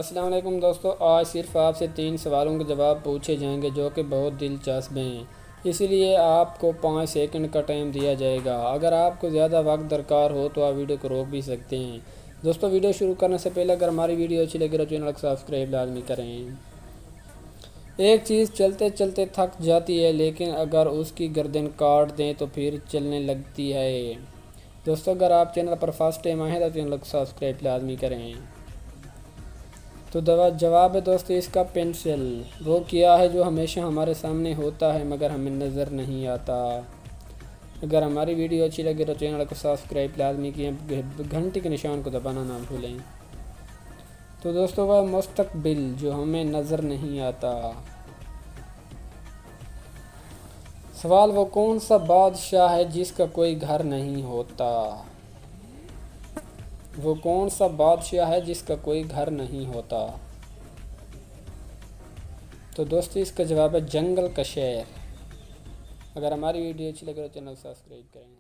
السلام علیکم دوستو، آج صرف آپ سے 3 سوالوں کے جواب پوچھے جائیں گے جو کہ بہت دلچسپ ہیں، اسی لیے آپ کو 5 سیکنڈ کا ٹائم دیا جائے گا۔ اگر آپ کو زیادہ وقت درکار ہو تو آپ ویڈیو کو روک بھی سکتے ہیں۔ دوستو ویڈیو شروع کرنے سے پہلے اگر ہماری ویڈیو اچھی لگے تو چینل کو سبسکرائب لازمی کریں۔ ایک چیز چلتے چلتے تھک جاتی ہے لیکن اگر اس کی گردن کاٹ دیں تو پھر چلنے لگتی ہے۔ دوستو اگر آپ چینل پر فرسٹ ٹائم آئے ہیں تو چینل کو سبسکرائب لازمی کریں۔ تو جواب ہے دوستو اس کا پینسل۔ وہ کیا ہے جو ہمیشہ ہمارے سامنے ہوتا ہے مگر ہمیں نظر نہیں آتا۔ اگر ہماری ویڈیو اچھی لگے تو چینل کو سبسکرائب لازمی کیے، گھنٹی کے نشان کو دبانا نہ بھولیں۔ تو دوستو وہ مستقبل جو ہمیں نظر نہیں آتا۔ سوال وہ کون سا بادشاہ ہے جس کا کوئی گھر نہیں ہوتا؟ وہ کون سا بادشاہ ہے جس کا کوئی گھر نہیں ہوتا؟ تو دوستو اس کا جواب ہے جنگل کا شیر۔ اگر ہماری ویڈیو اچھی لگے تو چینل کو سبسکرائب کریں۔